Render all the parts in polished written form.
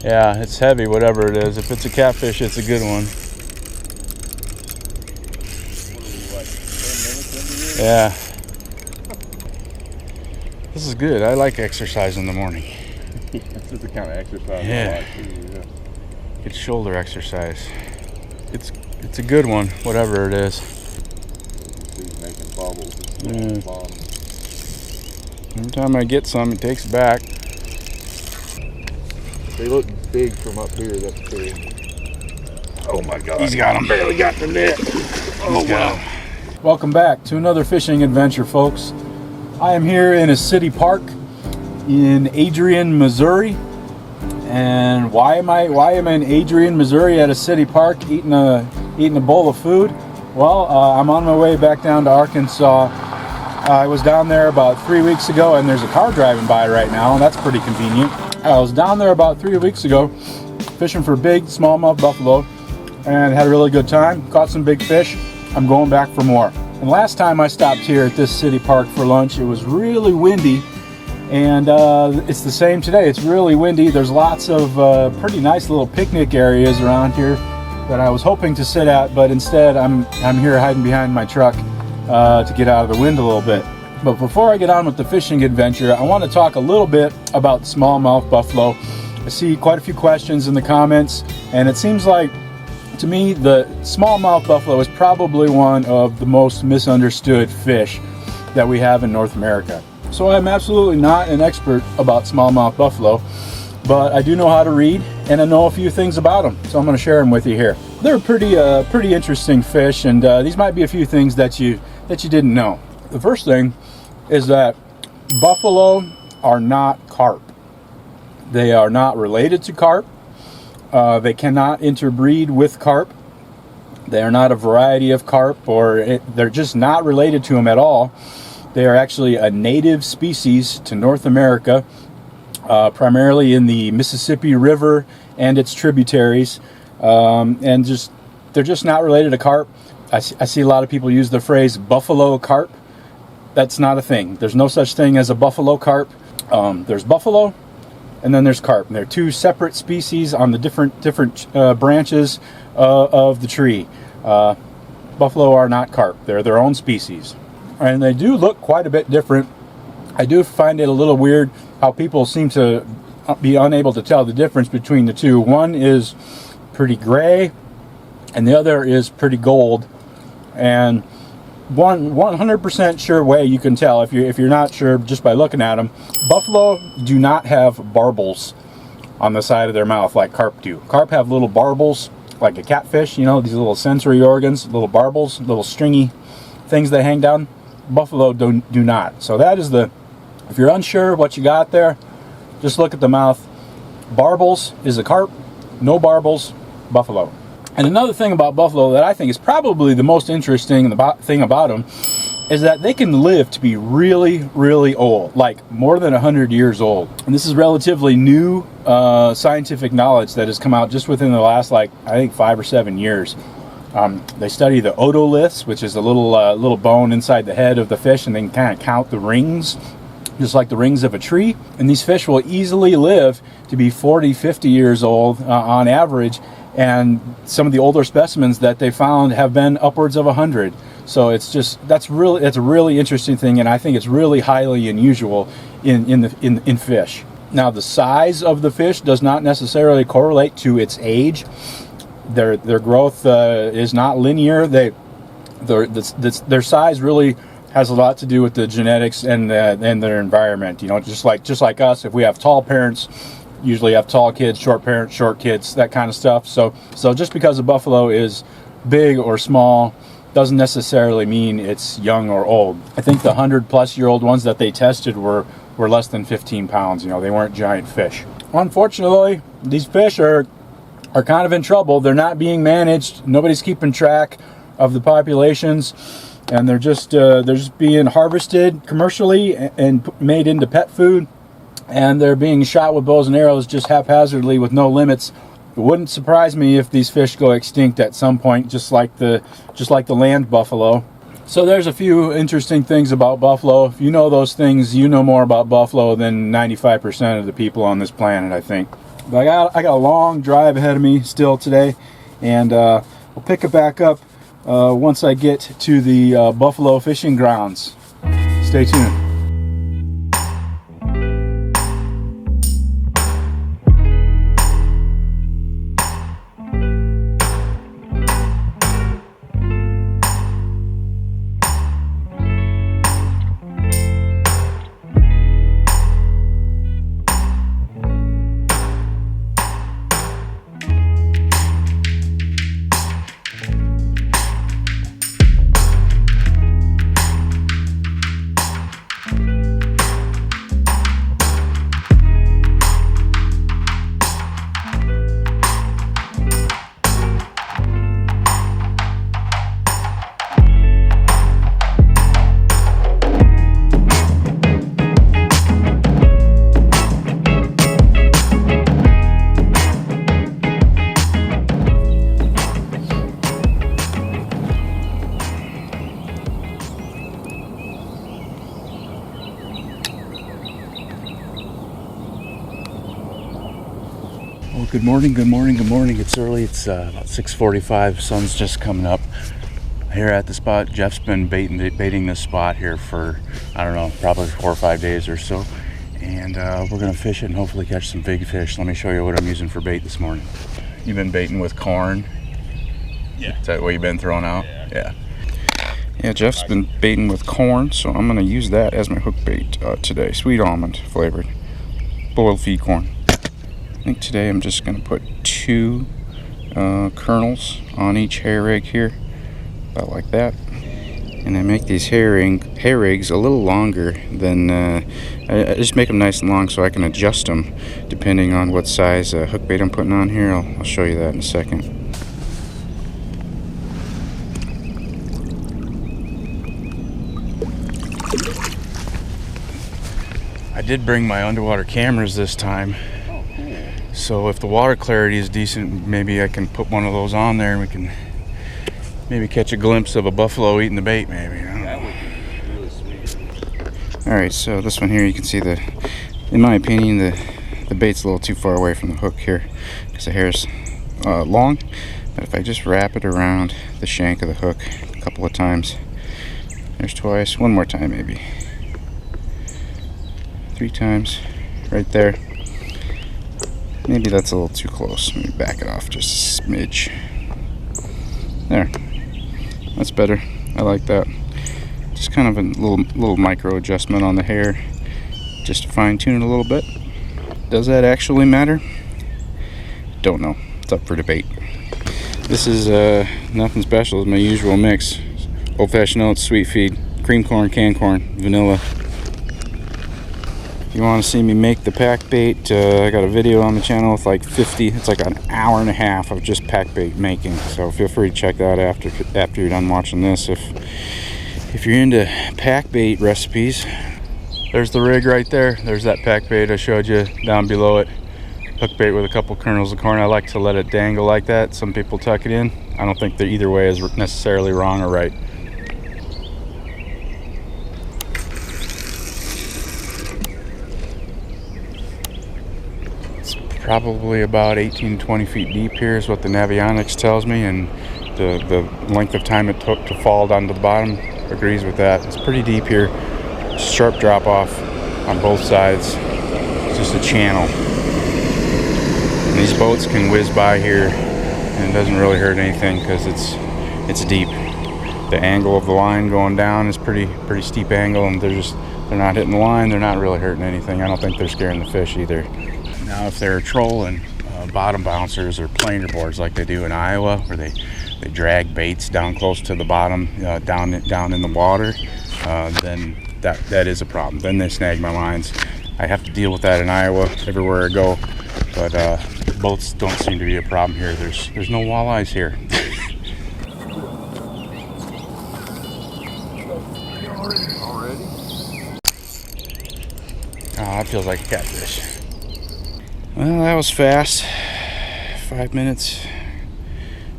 Yeah, it's heavy, whatever it is. If it's a catfish, it's a good one. Yeah. This is good. I like exercise in the morning. This is the kind of exercise Yeah. I like too, yeah. Good shoulder exercise. It's a good one, whatever it is. He's making bubbles. Yeah. Every time I get some, it takes it back. They look big from up here. That's true. Oh my God! He's got him. Barely got the net. Oh wow! Welcome back to another fishing adventure, folks. I am here in a city park in Adrian, Missouri. And why am I in Adrian, Missouri at a city park eating a bowl of food? Well, I'm on my way back down to Arkansas. I was down there about 3 weeks ago, and there's a car driving by right now, and that's pretty convenient. I was down there about 3 weeks ago fishing for big smallmouth buffalo and had a really good time. Caught some big fish. I'm going back for more. And last time I stopped here at this city park for lunch, it was really windy, and it's the same today. It's really windy. There's lots of pretty nice little picnic areas around here that I was hoping to sit at, but instead I'm here hiding behind my truck to get out of the wind a little bit. But before I get on with the fishing adventure, I want to talk a little bit about smallmouth buffalo. I see quite a few questions in the comments, and it seems like, to me, the smallmouth buffalo is probably one of the most misunderstood fish that we have in North America. So I'm absolutely not an expert about smallmouth buffalo, but I do know how to read, and I know a few things about them, so I'm going to share them with you here. They're pretty interesting fish, and these might be a few things that you didn't know. The first thing is that buffalo are not carp. They are not related to carp. They cannot interbreed with carp. They are not a variety of carp, they're just not related to them at all. They are actually a native species to North America, primarily in the Mississippi River and its tributaries, and they're just not related to carp. I see a lot of people use the phrase buffalo carp. That's not a thing. There's no such thing as a buffalo carp. There's buffalo, and then there's carp. And they're two separate species on the different branches of the tree. Buffalo are not carp. They're their own species, and they do look quite a bit different. I do find it a little weird how people seem to be unable to tell the difference between the two. One is pretty gray, and the other is pretty gold. And 100% sure way you can tell, if you're not sure just by looking at them, buffalo do not have barbels on the side of their mouth like carp do. Carp have little barbels like a catfish, you know, these little sensory organs, little barbels, little stringy things that hang down. Buffalo do not. So that is if you're unsure what you got there, just look at the mouth. Barbels is a carp, no barbels, buffalo. And another thing about buffalo that I think is probably the most interesting thing about them is that they can live to be really, really old, like more than 100 years old. And this is relatively new scientific knowledge that has come out just within the last, I think 5 or 7 years. They study the otoliths, which is a little bone inside the head of the fish, and they can kind of count the rings, just like the rings of a tree. And these fish will easily live to be 40, 50 years old on average. And some of the older specimens that they found have been upwards of 100. So it's a really interesting thing, and I think it's really highly unusual in fish. Now, the size of the fish does not necessarily correlate to its age. Their growth is not linear. Their size really has a lot to do with the genetics and their environment. You know, just like us, if we have tall parents, usually have tall kids, short parents, short kids, that kind of stuff. So just because a buffalo is big or small doesn't necessarily mean it's young or old. I think the 100-plus-year-old ones that they tested were less than 15 pounds. You know, they weren't giant fish. Unfortunately, these fish are kind of in trouble. They're not being managed. Nobody's keeping track of the populations, and they're just being harvested commercially and made into pet food. And they're being shot with bows and arrows just haphazardly with no limits. It wouldn't surprise me if these fish go extinct at some point, just like the land buffalo. So there's a few interesting things about buffalo. If you know those things, you know more about buffalo than 95% of the people on this planet, I think. But I got a long drive ahead of me still today, and I'll pick it back up once I get to the Buffalo fishing grounds. Stay tuned. Well, good morning, good morning, good morning. It's early. It's about 6:45. Sun's just coming up here at the spot. Jeff's been baiting this spot here for, I don't know, probably 4 or 5 days or so. And we're going to fish it and hopefully catch some big fish. Let me show you what I'm using for bait this morning. You've been baiting with corn? Yeah. Is that what you've been throwing out? Yeah. Yeah, Jeff's been baiting with corn, so I'm going to use that as my hook bait today. Sweet almond flavored boiled feed corn. I think today I'm just going to put 2 kernels on each hair rig here, about like that. And I make these hair rigs a little longer than, I just make them nice and long so I can adjust them depending on what size hook bait I'm putting on here. I'll show you that in a second. I did bring my underwater cameras this time. So if the water clarity is decent, maybe I can put one of those on there and we can maybe catch a glimpse of a buffalo eating the bait, maybe. That would be really sweet. Alright, so this one here, you can see in my opinion, the bait's a little too far away from the hook here because the hair's long. But if I just wrap it around the shank of the hook a couple of times, there's twice, one more time maybe. 3 times, right there. Maybe that's a little too close. Let me back it off just a smidge. There. That's better. I like that. Just kind of a little micro adjustment on the hair, just to fine tune it a little bit. Does that actually matter? Don't know. It's up for debate. This is nothing special. It's my usual mix. Old-fashioned oats, sweet feed, cream corn, canned corn, vanilla. If you want to see me make the pack bait, I got a video on the channel with like 50, it's like an hour and a half of just pack bait making, so feel free to check that out after you're done watching this. If you're into pack bait recipes, there's the rig right there. There's that pack bait I showed you down below it. Hook bait with a couple kernels of corn. I like to let it dangle like that. Some people tuck it in. I don't think that either way is necessarily wrong or right. Probably about 18-20 feet deep here is what the Navionics tells me, and the length of time it took to fall down to the bottom agrees with that. It's pretty deep here. Sharp drop off on both sides. It's just a channel. And these boats can whiz by here and it doesn't really hurt anything because it's deep. The angle of the line going down is pretty steep angle, and they're not hitting the line, they're not really hurting anything. I don't think they're scaring the fish either. Now if they're trolling bottom bouncers or planer boards like they do in Iowa, where they drag baits down close to the bottom, down in the water, then that is a problem. Then they snag my lines. I have to deal with that in Iowa everywhere I go, but boats don't seem to be a problem here. There's no walleyes here. Already? Oh, that feels like a catfish. Well, that was fast. 5 minutes.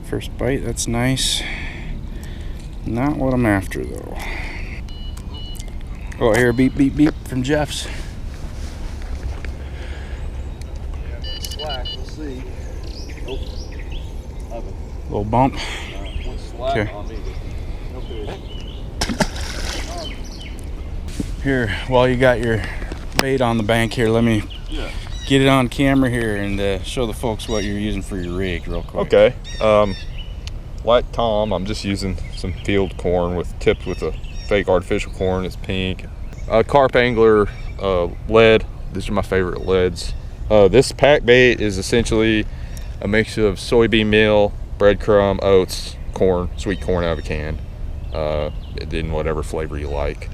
First bite, that's nice. Not what I'm after though. Oh, I hear a beep, beep, beep from Jeff's. Slack. see. Nope. Nothing. Little bump. One slap Okay. on me. No fish. Here, while you got your bait on the bank here, let me get it on camera here and show the folks what you're using for your rig real quick. Okay. Like Tom, I'm just using some field corn tipped with a fake artificial corn. It's pink. Carp angler lead. These are my favorite leads. This pack bait is essentially a mixture of soybean meal, breadcrumb, oats, corn, sweet corn out of a can, in whatever flavor you like.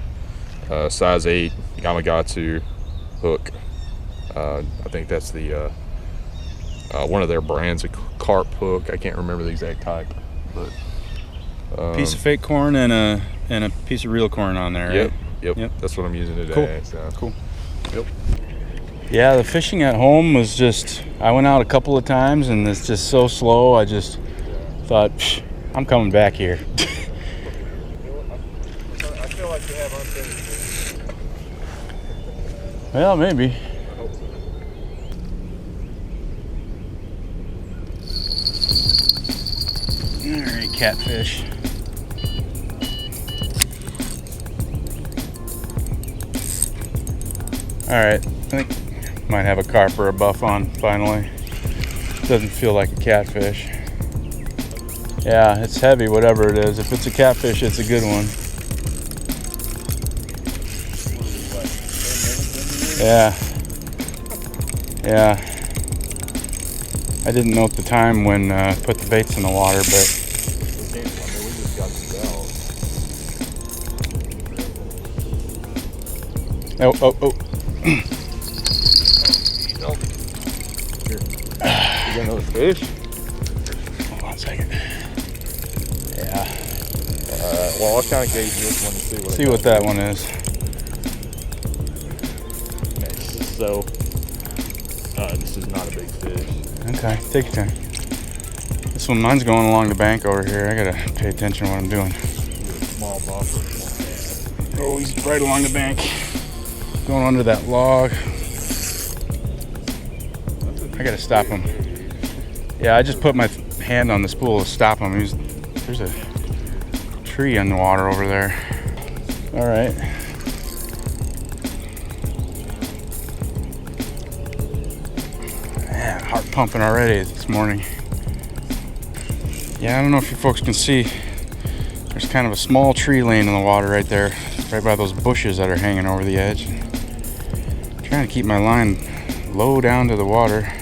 Size 8 Yamagatsu hook. I think that's the one of their brands, a CARP hook. I can't remember the exact type, but Piece of fake corn and a piece of real corn on there. Yep, right? yep. That's what I'm using today. Cool. So. Cool. Yep. Yeah, the fishing at home was just, I went out a couple of times and it's just so slow. I just thought, I'm coming back here. I feel like you have unfinished. Well, maybe. All right, catfish. All right, I think might have a carp or a buff on finally. Doesn't feel like a catfish. Yeah, it's heavy, whatever it is. If it's a catfish, it's a good one. Yeah. Yeah. I didn't note the time when I put the baits in the water, but We just got some bells. oh. Here. You got another fish? Hold on a second. Yeah. Well, I'll kind of gauge this one to See what that one is. So, this is not a big fish. Okay, take your time. This one, mine's going along the bank over here. I gotta pay attention to what I'm doing. Small buffer. Oh, he's right along the bank. Going under that log. I gotta stop him. Yeah, I just put my hand on the spool to stop him. There's a tree in the water over there. All right. Man, heart pumping already this morning. Yeah, I don't know if you folks can see. There's kind of a small tree laying in the water right there, right by those bushes that are hanging over the edge. I'm trying to keep my line low down to the water.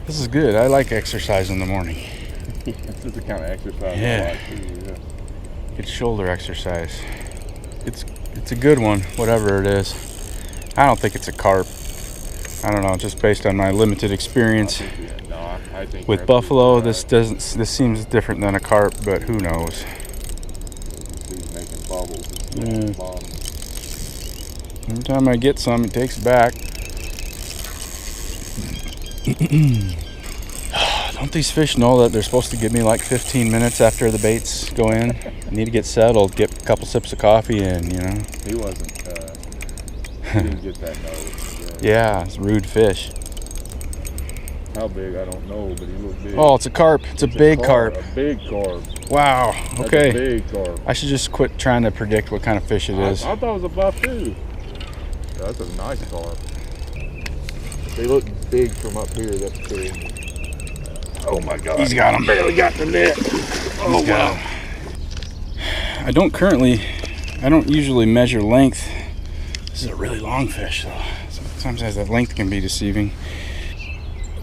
This is good. I like exercise in the morning. This is the kind of exercise Yeah. I like too. Yeah. Good shoulder exercise. It's a good one, whatever it is. I don't think it's a carp. I don't know, just based on my limited experience I think with buffalo, this seems different than a carp, but who knows? He's making bubbles. Yeah. Every time I get some, he takes it back. Don't these fish know that they're supposed to give me like 15 minutes after the baits go in? I need to get settled, get a couple sips of coffee in, you know? He wasn't, he didn't get that nose. Yeah, it's rude fish. How big, I don't know, but he looked big. Oh, it's a carp. It's a big carp. A big carp. Wow, That's okay. a big carp. I should just quit trying to predict what kind of fish it is. I thought it was a buff too. That's a nice carp. They look big from up here. That's big. Oh my God. He's got him. Barely got the net. Oh wow. I don't usually measure length. This is a really long fish though. Sometimes that length can be deceiving.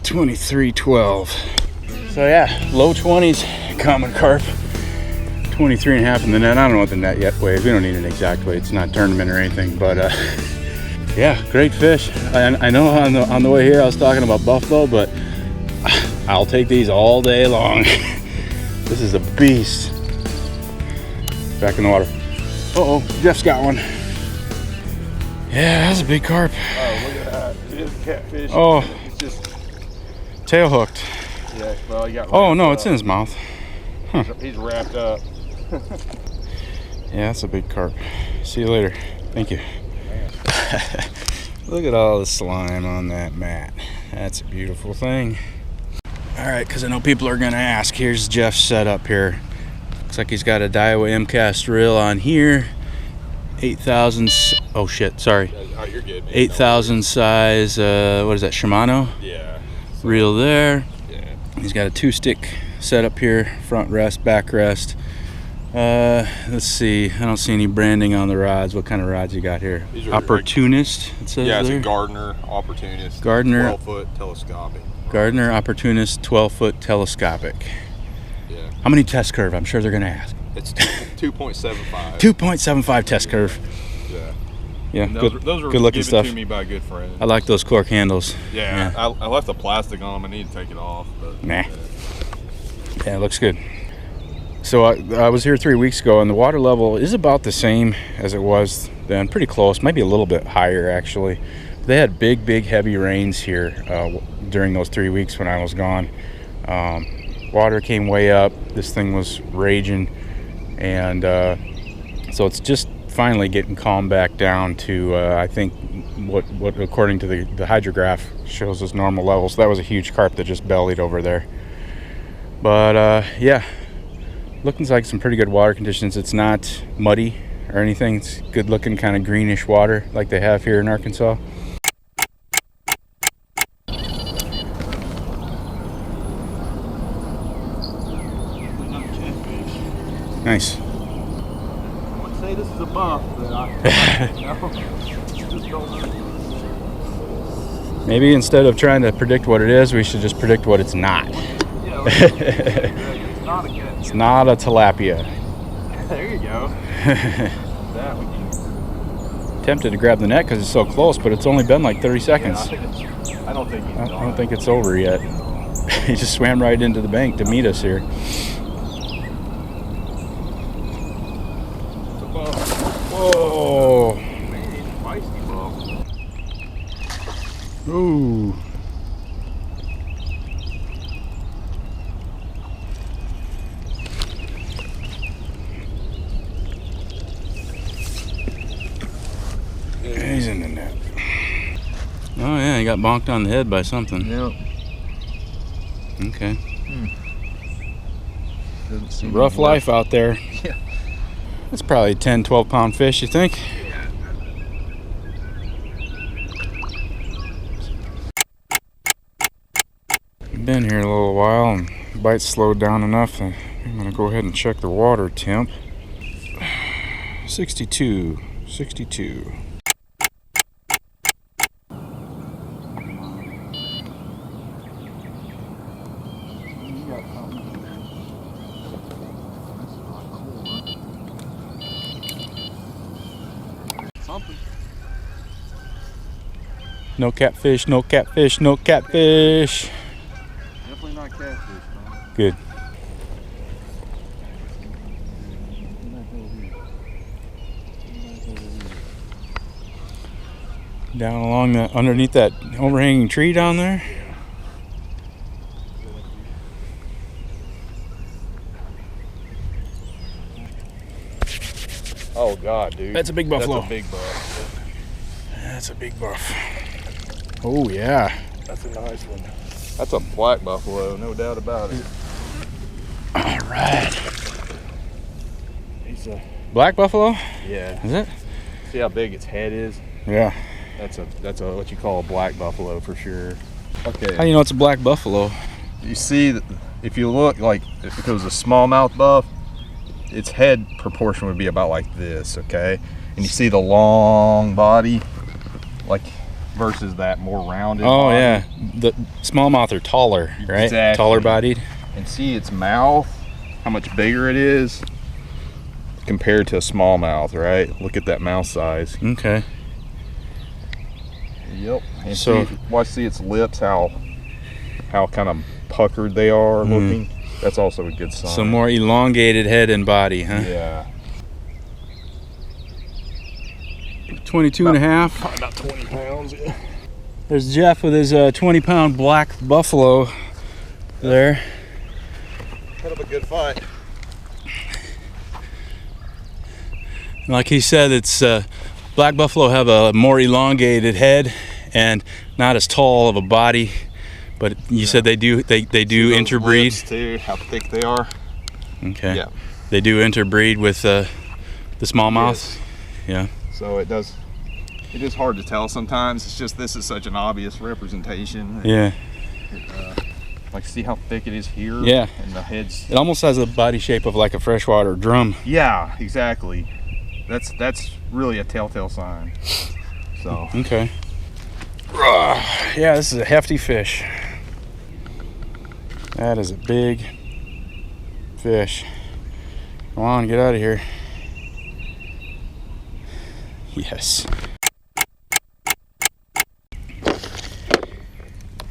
23.12. So yeah, low 20s, common carp. 23 and a half in the net. I don't know what the net yet weighs. We don't need an exact weight. It's not a tournament or anything, but yeah, great fish. I know on the way here I was talking about buffalo, but I'll take these all day long. This is a beast. Back in the water. Uh-oh, Jeff's got one. Yeah, that's a big carp. Oh, look at that. It is a catfish. Oh. It's just, Tail hooked. yeah, well, he got Oh wrapped no, up. it's in his mouth. He's wrapped up. Yeah, that's a big carp. See you later. Thank you. Look at all the slime on that mat. That's a beautiful thing. All right, because I know people are going to ask. Here's Jeff's setup here. Looks like he's got a Daiwa M-Cast reel on here. 8,000. Oh shit! Sorry. Oh, you're good, man. 8,000 size. What is that? Shimano. Yeah. Reel there. Yeah. He's got a 2-stick setup here. Front rest, back rest. Let's see. I don't see any branding on the rods. What kind of rods you got here? These are Opportunist. It says Yeah, it's there. a Gardner Opportunist. Gardner. 12-foot telescopic. Gardner Opportunist 12-foot telescopic. Yeah. How many test curve? I'm sure they're going to ask. It's 2.75. 2.75 test curve. Yeah. Yeah, And good, those were good looking given stuff. to me by a good friend. I like those cork handles. Yeah, I left the plastic on them. I need to take it off. But, Nah. Yeah, it looks good. So I was here 3 weeks ago, and the water level is about the same as it was then. Pretty close, maybe a little bit higher actually. They had big, heavy rains here during those 3 weeks when I was gone. Water came way up. This thing was raging, and so it's just finally getting calmed back down to I think what according to the hydrograph shows as normal levels. That was a huge carp that just bellied over there. But yeah, looking like some pretty good water conditions. It's not muddy or anything. It's good looking kind of greenish water like they have here in Arkansas. Nice. I would say this is a buff, but I just don't know. Maybe instead of trying to predict what it is, we should just predict what it's not. Yeah, it's not a catfish. It's not a tilapia. There you go. That we can. Tempted to grab the net because it's so close, but it's only been like 30 seconds. I don't think he's I don't think it's over yet. He just swam right into the bank to meet us here. Whoa. Man, he's a feisty buff. Ooh. He's in the net. Oh yeah, he got bonked on the head by something. Yep. Okay. Doesn't seem Rough life out there. Yeah. That's probably 10, 12 pound fish, you think? Been here a little while and bite's slowed down enough that I'm gonna go ahead and check the water temp. 62. Something. No catfish, no catfish, no catfish. Definitely not catfish, man. Good. Down along the underneath that overhanging tree down there. Oh God, dude. That's a big buffalo. That's a big buff. That's a big buff. Oh yeah. That's a nice one. That's a black buffalo, no doubt about it. All right. He's a Black buffalo? yeah. Is it? See how big its head is? Yeah. That's a what you call a black buffalo for sure. Okay. How do you know it's a black buffalo? You see that if you look, like if it was a smallmouth buff, its head proportion would be about like this, okay? And you see the long body, like versus that more rounded Oh body. yeah. The smallmouth are taller, right? Exactly. Taller bodied. And see its mouth, how much bigger it is compared to a smallmouth, right? Look at that mouth size. Okay. Yep. And So- see its lips, how kind of puckered they are looking. That's also a good sign. So more elongated head and body, huh? Yeah. 22 and a half. Probably about 20 pounds. Yeah. There's Jeff with his 20-pound black buffalo there. Kind of a good fight. Like he said, it's black buffalo have a more elongated head and not as tall of a body. But you said they do interbreed lips too, how thick they are. Okay. Yeah. They do interbreed with the smallmouth. Yes. Yeah. So it is hard to tell sometimes. It's just this is such an obvious representation. Yeah. Like, see how thick it is here? Yeah. And the head's... It almost has the body shape of like a freshwater drum. Yeah, exactly. That's really a telltale sign. So. Okay. Yeah, this is a hefty fish. That is a big fish. Come on, get out of here. Yes.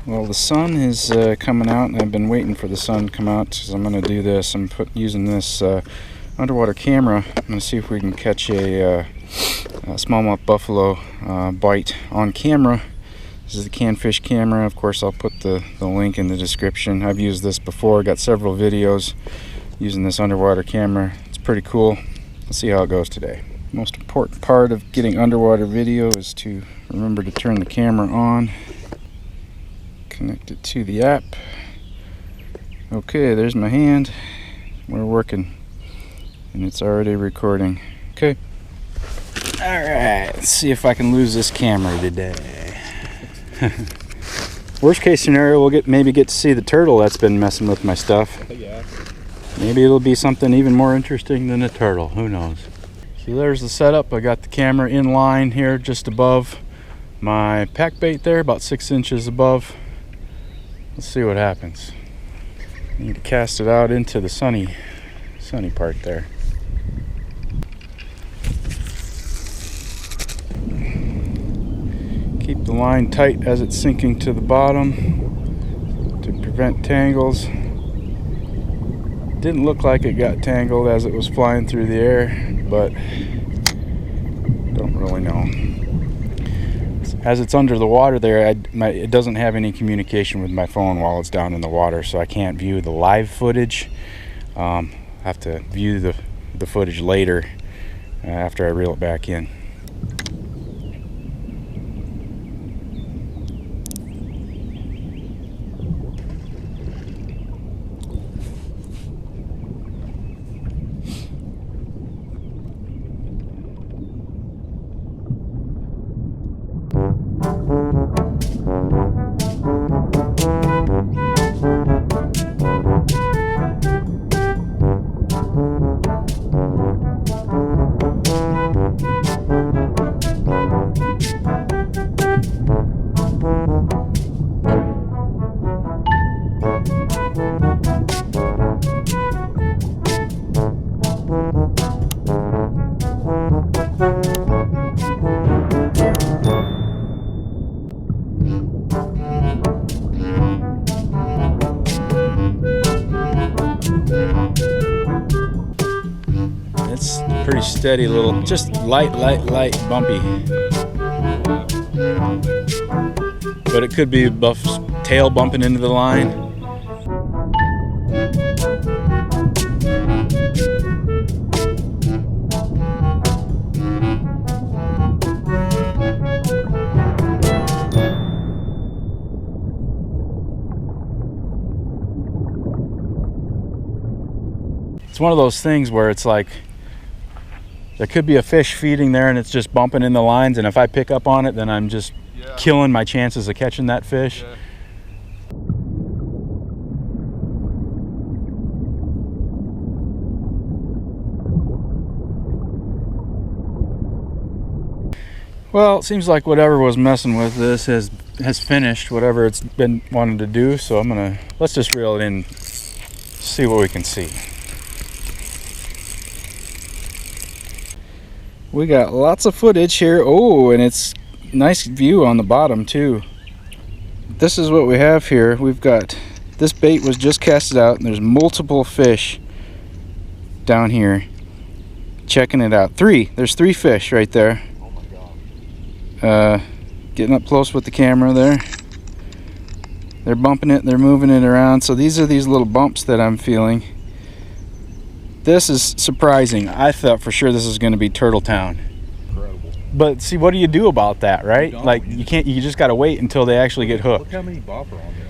Well, the sun is coming out, and I've been waiting for the sun to come out because I'm going to do this. I'm using this underwater camera. I'm going to see if we can catch a smallmouth buffalo bite on camera. This is the CATFISH camera. Of course, I'll put the link in the description. I've used this before. Got several videos using this underwater camera. It's pretty cool. Let's see how it goes today. Most important part of getting underwater video is to remember to turn the camera on. Connect it to the app. Okay, there's my hand. We're working, and it's already recording. Okay. All right, let's see if I can lose this camera today. Worst case scenario, we'll maybe get to see the turtle that's been messing with my stuff. Yeah. Maybe it'll be something even more interesting than a turtle. Who knows? So there's the setup. I got the camera in line here, just above my pack bait there, about 6 inches above. Let's see what happens. Need to cast it out into the sunny part there. Keep the line tight as it's sinking to the bottom to prevent tangles. Didn't look like it got tangled as it was flying through the air, but don't really know. As it's under the water there, it doesn't have any communication with my phone while it's down in the water, so I can't view the live footage. I have to view the footage later after I reel it back in. It's pretty steady little, just light bumpy. But it could be Buff's tail bumping into the line. It's one of those things where it's like there could be a fish feeding there and it's just bumping in the lines, and if I pick up on it, then I'm just killing my chances of catching that fish. Yeah. Well, it seems like whatever was messing with this has finished whatever it's been wanting to do, so let's just reel it in, see what we can see. We got lots of footage here. Oh, and it's nice view on the bottom too. This is what we have here. We've got, this bait was just casted out and there's multiple fish down here checking it out. There's three fish right there. Oh my God. Getting up close with the camera there. They're bumping it, they're moving it around. So these are these little bumps that I'm feeling. This is surprising. I thought for sure this is going to be Turtle Town. Incredible. But see, what do you do about that, right? Like you can't. You just got to wait until they actually get hooked. Look how many bopper on there.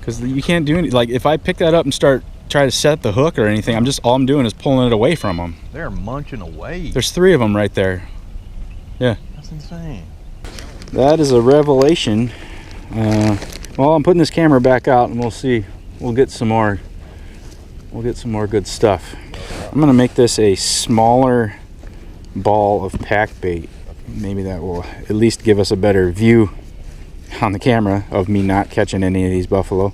because you can't do any. Like if I pick that up and try to set the hook or anything, all I'm doing is pulling it away from them. They're munching away. There's 3 of them right there. Yeah. That's insane. That is a revelation. Well, I'm putting this camera back out and we'll see. We'll get some more. We'll get some more good stuff. I'm gonna make this a smaller ball of pack bait. Maybe that will at least give us a better view on the camera of me not catching any of these buffalo.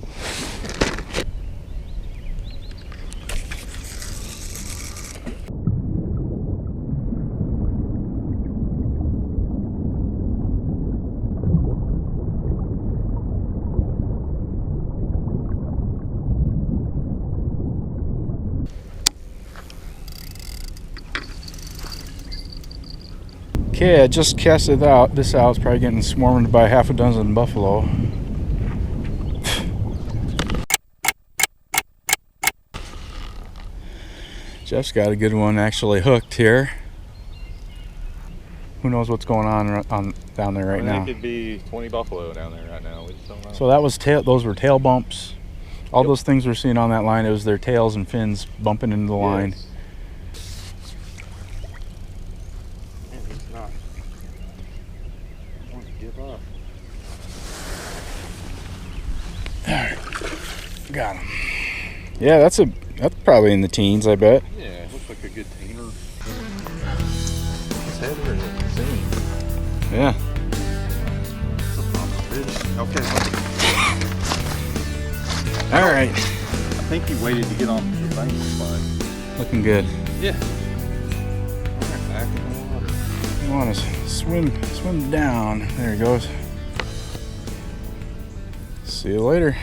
Okay, I just casted this out. It's probably getting swarmed by half a dozen buffalo. Jeff's got a good one actually hooked here. Who knows what's going on down there right now? It could be 20 buffalo down there right now. We just don't know. So that was those were tail bumps. All those things we're seeing on that line, it was their tails and fins bumping into the line. Yes. Got him. Yeah, that's probably in the teens, I bet. Yeah, it looks like a good tainer. It's heavier than it seems. Yeah. Okay. All right. I think he waited to get on the bank spot. Looking good. Yeah. Back in the water. You want to swim down. There he goes. See you later.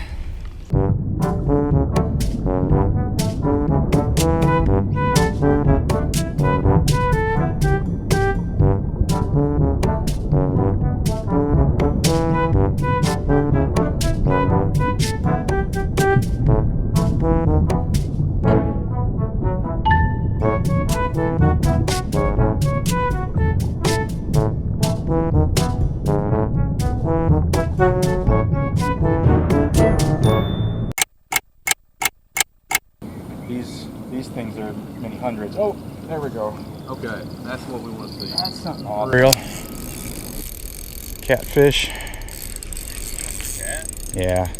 These things are many hundreds. Oh, there we go. Okay, that's what we want to see. That's something real. Catfish. Cat? Yeah.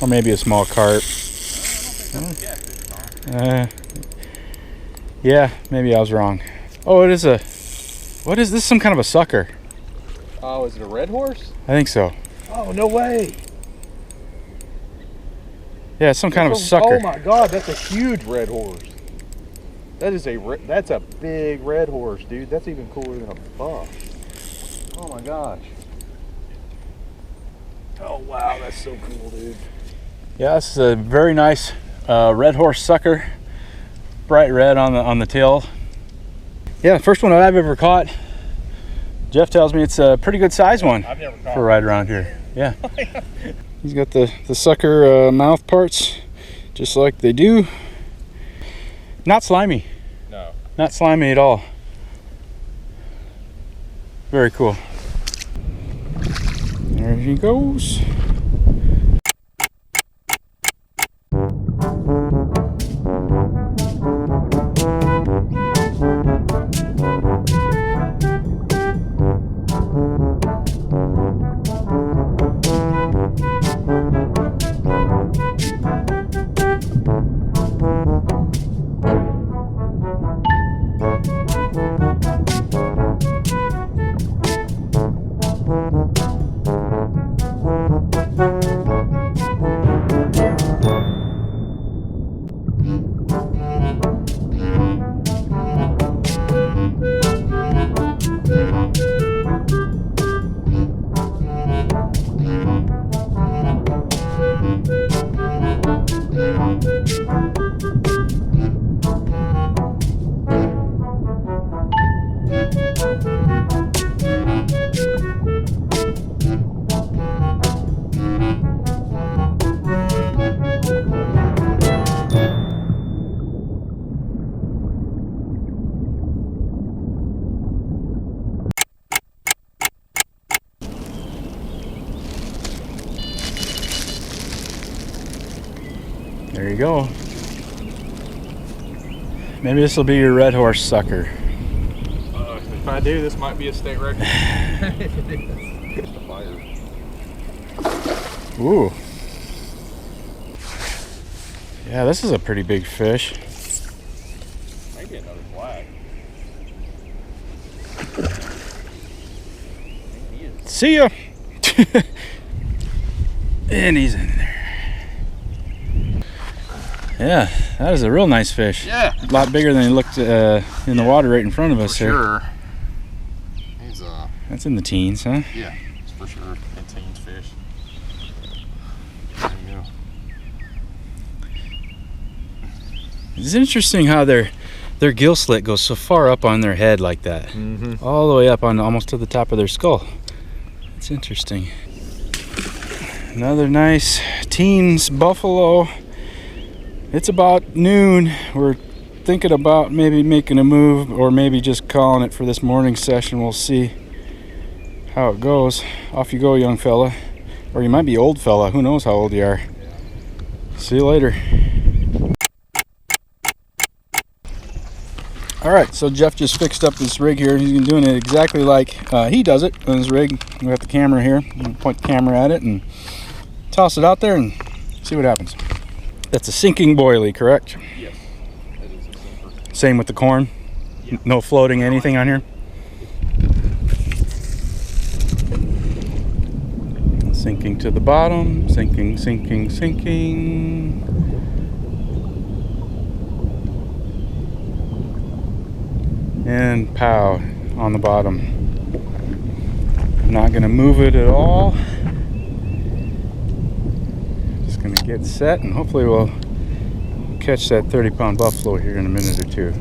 Or maybe a small carp. Yeah, maybe I was wrong. Oh, it is what is this? Some kind of a sucker. Oh, is it a red horse? I think so. Oh, no way. Yeah, it's some kind of a sucker. Oh my God, that's a huge red horse. That's a big red horse, dude. That's even cooler than a buck. Oh my gosh. Oh wow, that's so cool, dude. Yeah, this is a very nice red horse sucker. Bright red on the tail. Yeah, the first one I've ever caught. Jeff tells me it's a pretty good size one. I've never caught for right around here. Yeah. He's got the sucker mouth parts just like they do. Not slimy. No. Not slimy at all. Very cool. There he goes. There you go. Maybe this will be your red horse sucker. If I do, this might be a state record. Ooh. Yeah, this is a pretty big fish. Maybe another black. See ya! And he's in there. Yeah, that is a real nice fish. Yeah. A lot bigger than he looked in the water right in front of us there. Sure. He's That's in the teens, huh? yeah, it's for sure a teens fish. There you go. It's interesting how their gill slit goes so far up on their head like that. Mm-hmm. All the way up on almost to the top of their skull. It's interesting. Another nice teens buffalo. It's about noon. We're thinking about maybe making a move or maybe just calling it for this morning session. We'll see how it goes. Off you go, young fella. Or you might be old fella. Who knows how old you are. See you later. Alright, so Jeff just fixed up this rig here. He's doing it exactly like he does it on his rig. We got the camera here. Point the camera at it and toss it out there and see what happens. That's a sinking boilie, correct? Yes, that is a sinker. Same with the corn? Yeah. No floating anything on here? Sinking to the bottom, sinking, sinking, sinking. And pow on the bottom. I'm not gonna move it at all. Just gonna get set and hopefully we'll catch that 30-pound buffalo here in a minute or two.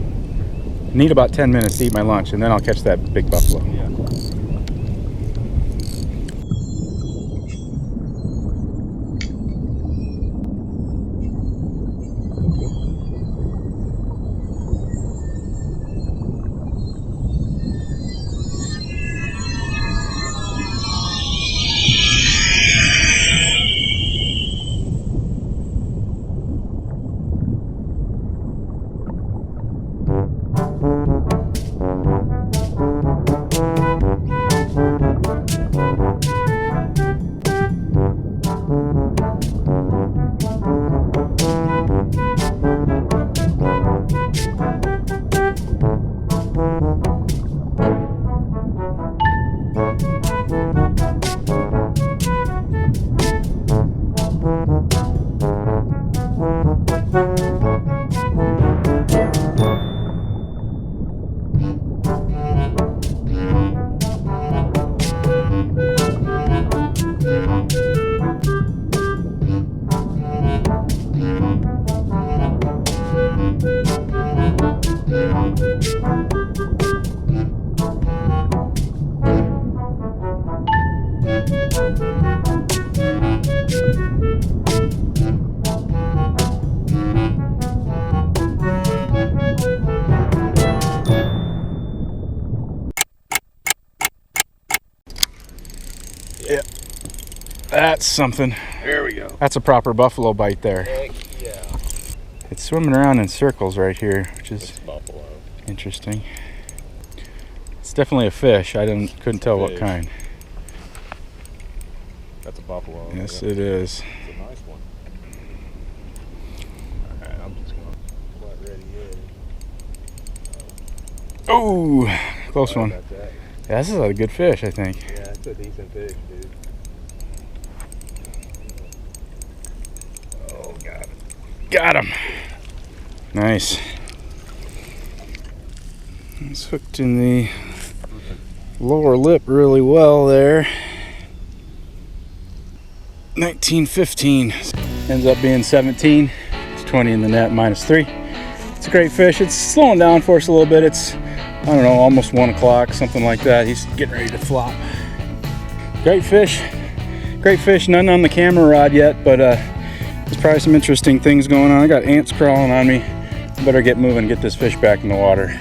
Need about 10 minutes to eat my lunch and then I'll catch that big buffalo. Yeah. That's something. There we go. That's a proper buffalo bite there. Heck yeah. It's swimming around in circles right here, which is It's buffalo. interesting. It's definitely a fish. I couldn't tell what Fish. kind. That's a buffalo. Yes, Yeah. it is. It's a nice one. Alright, I'm just going to let ready in. Oh, close one. About that. Yeah, this is a good fish, I think. Yeah, it's a decent fish, dude. Oh, got it. Got him. Nice. It's hooked in the lower lip really well there. 1915 ends up being 17. It's 20 in the net, -3. It's a great fish. It's slowing down for us a little bit. It's, I don't know, almost 1 o'clock, something like that. He's getting ready to flop. Great fish. Great fish. None on the camera rod yet, but there's probably some interesting things going on. I got ants crawling on me. Better get moving and get this fish back in the water.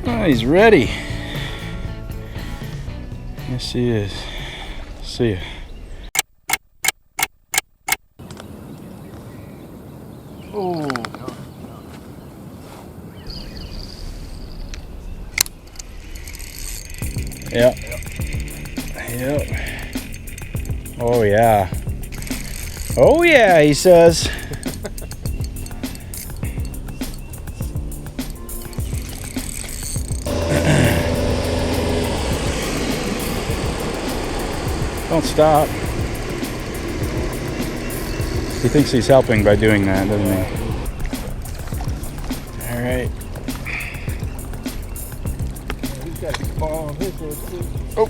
Oh, he's ready. Yes, he is. See ya. Oh. Yep. Yep. Oh yeah. Oh yeah, he says. Don't stop. He thinks he's helping by doing that, doesn't he? All right. He's got the ball on his head too. Oh.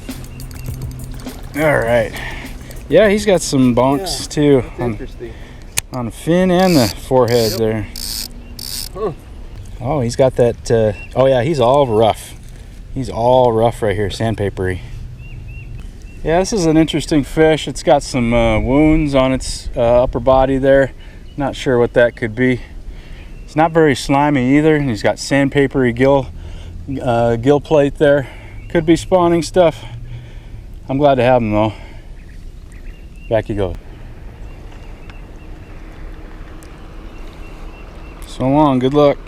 All right. Yeah, he's got some bonks too Interesting. on the fin and the forehead there. Huh. Oh, he's got that. Oh yeah, he's all rough. He's all rough right here, sandpapery. Yeah, this is an interesting fish. It's got some wounds on its upper body there. Not sure what that could be. It's not very slimy either, and he's got sandpapery gill plate there. Could be spawning stuff. I'm glad to have him though. Back you go. So long, good luck.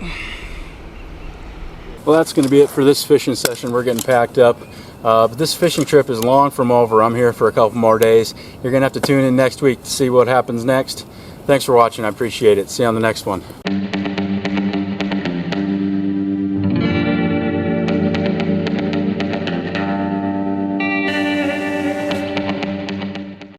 Well, that's going to be it for this fishing session. We're getting packed up. But this fishing trip is long from over. I'm here for a couple more days. You're going to have to tune in next week to see what happens next. Thanks for watching. I appreciate it. See you on the next one.